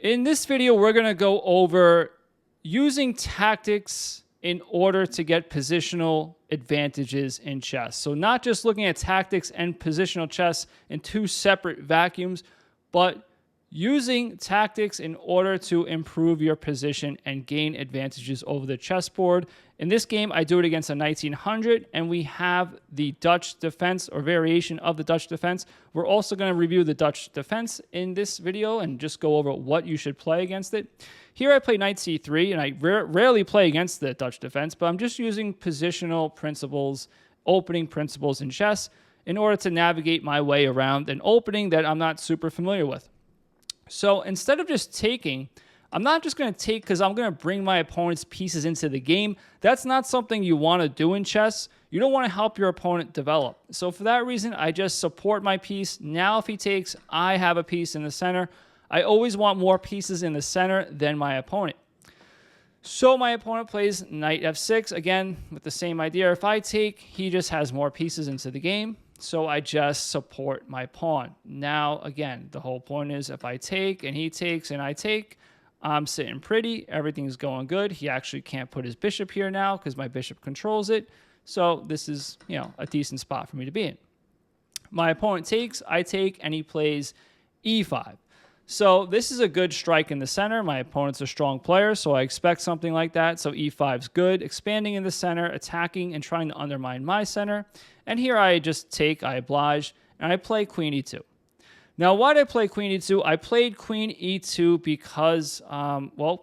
In this video, we're going to go over using tactics in order to get positional advantages in chess. So not just looking at tactics and positional chess in two separate vacuums, but using tactics in order to improve your position and gain advantages over the chessboard. In this game, I do it against a 1900, and we have the Dutch defense or variation of the Dutch defense. We're also going to review the Dutch defense in this video and just go over what you should play against it. Here I play knight c3, and I rarely play against the Dutch defense, but I'm just using positional principles, opening principles in chess in order to navigate my way around an opening that I'm not super familiar with. So instead of just taking, I'm not just going to take because I'm going to bring my opponent's pieces into the game. That's not something you want to do in chess. You don't want to help your opponent develop. So for that reason, I just support my piece. Now if he takes, I have a piece in the center. I always want more pieces in the center than my opponent. So my opponent plays knight f6, again, with the same idea. If I take, he just has more pieces into the game. So I just support my pawn. Now, again, the whole point is if I take and he takes and I take, I'm sitting pretty. Everything's going good. He actually can't put his bishop here now because my bishop controls it. So this is, a decent spot for me to be in. My opponent takes, I take, and he plays e5. So this is a good strike in the center. My opponent's a strong player, so I expect something like that. So e5 is good. Expanding in the center, attacking, and trying to undermine my center. And here I just take, I oblige, and I play queen e2. Now, why did I play queen e2? I played queen e2 because,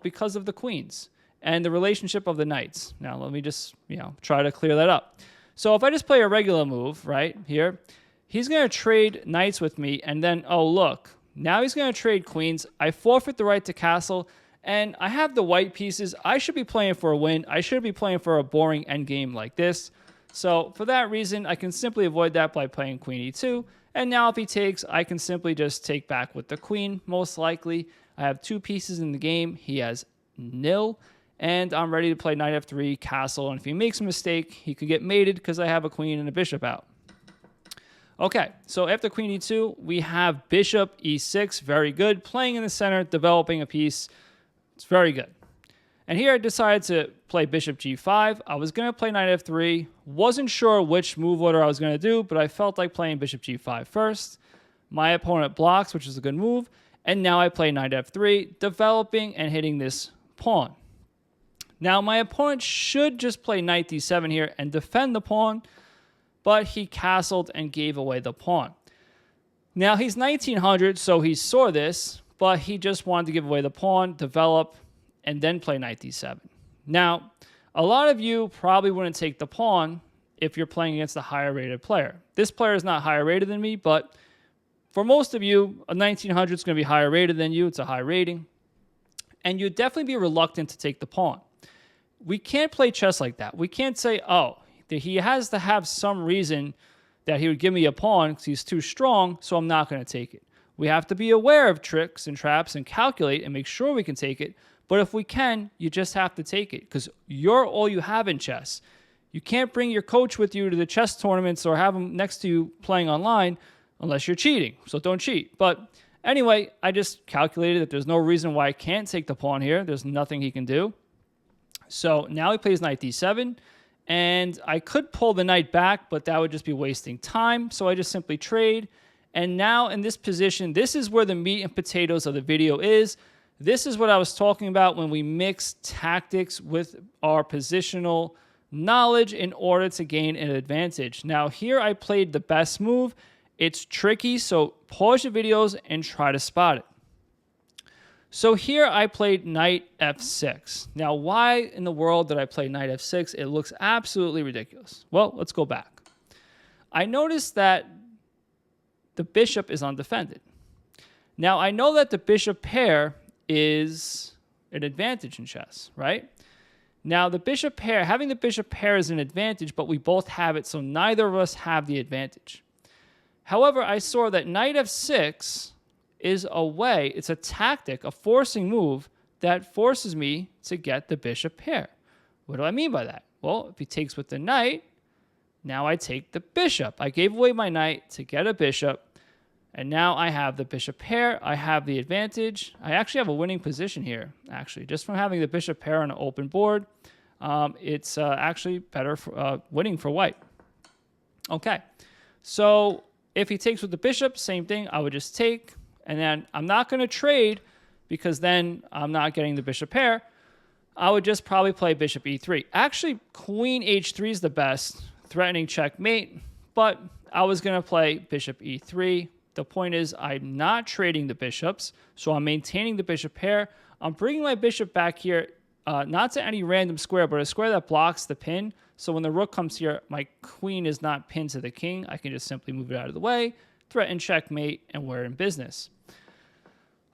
because of the queens and the relationship of the knights. Now, let me just, try to clear that up. So if I just play a regular move right here, he's going to trade knights with me, and then, oh, look, now he's going to trade queens. I forfeit the right to castle, and I have the white pieces. I should be playing for a win. I should be playing for a boring endgame like this. So for that reason, I can simply avoid that by playing queen e2. And now if he takes, I can simply just take back with the queen, most likely. I have two pieces in the game. He has nil. And I'm ready to play knight f3, castle. And if he makes a mistake, he could get mated because I have a queen and a bishop out. Okay, so after queen e2, we have bishop e6. Very good. Playing in the center, developing a piece. It's very good. And here I decided to play bishop g5. I was going to play knight f3. Wasn't sure which move order I was going to do, but I felt like playing bishop g5 first. My opponent blocks, which is a good move. And now I play knight f3, developing and hitting this pawn. Now my opponent should just play knight d7 here and defend the pawn, but he castled and gave away the pawn. Now he's 1900, so he saw this, but he just wanted to give away the pawn, develop, and then play knight d7. Now, a lot of you probably wouldn't take the pawn if you're playing against a higher rated player. This player is not higher rated than me, but for most of you, a 1900 is going to be higher rated than you. It's a high rating. And you'd definitely be reluctant to take the pawn. We can't play chess like that. We can't say, oh, he has to have some reason that he would give me a pawn because he's too strong, so I'm not going to take it. We have to be aware of tricks and traps and calculate and make sure we can take it. But if we can, you just have to take it because you're all you have in chess. You can't bring your coach with you to the chess tournaments or have him next to you playing online unless you're cheating. So don't cheat. But anyway, I just calculated that there's no reason why I can't take the pawn here. There's nothing he can do. So now he plays knight d7. And I could pull the knight back, but that would just be wasting time. So I just simply trade. And now in this position, this is where the meat and potatoes of the video is. This is what I was talking about when we mix tactics with our positional knowledge in order to gain an advantage. Now here I played the best move. It's tricky, so pause your videos and try to spot it. So here I played knight f6. Now why in the world did I play knight f6? It looks absolutely ridiculous. Well, let's go back. I noticed that the bishop is undefended. Now I know that the bishop pair is an advantage in chess, right? Now the bishop pair, having the bishop pair is an advantage, but we both have it, so neither of us have the advantage. However, I saw that knight f6 is a way, it's a tactic, a forcing move that forces me to get the bishop pair. What do I mean by that? Well, if he takes with the knight, now I take the bishop. I gave away my knight to get a bishop. And now I have the bishop pair. I have the advantage. I actually have a winning position here, actually. Just from having the bishop pair on an open board, it's actually better for winning for white. Okay, so if he takes with the bishop, same thing. I would just take, and then I'm not going to trade because then I'm not getting the bishop pair. I would just probably play bishop e3. Actually, queen h3 is the best, threatening checkmate, but I was going to play bishop e3. The point is I'm not trading the bishops, so I'm maintaining the bishop pair. I'm bringing my bishop back here, not to any random square, but a square that blocks the pin. So when the rook comes here, my queen is not pinned to the king. I can just simply move it out of the way, threaten checkmate, and we're in business.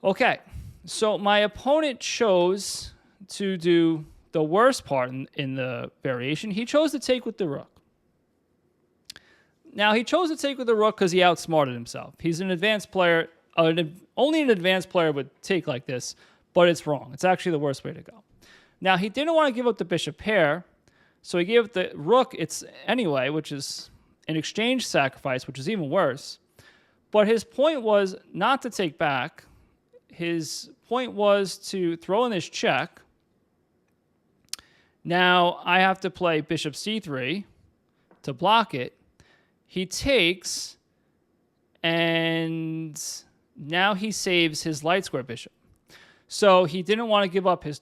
Okay, so my opponent chose to do the worst part in the variation. He chose to take with the rook. Now, he chose to take with the rook because he outsmarted himself. He's an advanced player. Only an advanced player would take like this, but it's wrong. It's actually the worst way to go. Now, he didn't want to give up the bishop pair, so he gave the rook anyway, which is an exchange sacrifice, which is even worse. But his point was not to take back. His point was to throw in this check. Now, I have to play bishop c3 to block it. He takes, and now he saves his light square bishop. So he didn't want to give up his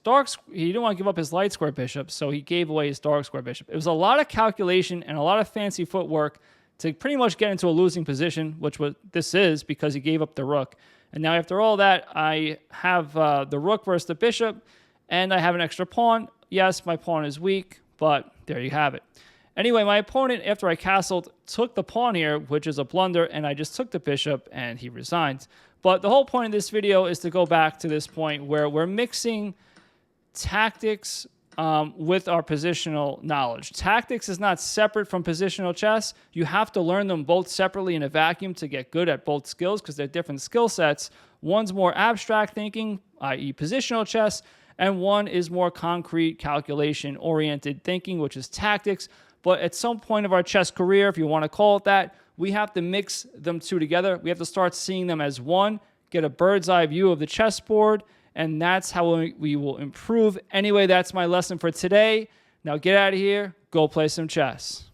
light square bishop, so he gave away his dark square bishop. It was a lot of calculation and a lot of fancy footwork to pretty much get into a losing position, which this is because he gave up the rook. And now after all that, I have the rook versus the bishop, and I have an extra pawn. Yes, my pawn is weak, but there you have it. Anyway, my opponent, after I castled, took the pawn here, which is a blunder, and I just took the bishop, and he resigned. But the whole point of this video is to go back to this point where we're mixing tactics with our positional knowledge. Tactics is not separate from positional chess. You have to learn them both separately in a vacuum to get good at both skills because they're different skill sets. One's more abstract thinking, i.e. positional chess, and one is more concrete calculation-oriented thinking, which is tactics. But at some point of our chess career, if you want to call it that, we have to mix them two together. We have to start seeing them as one, get a bird's eye view of the chessboard, and that's how we will improve. Anyway, that's my lesson for today. Now get out of here, go play some chess.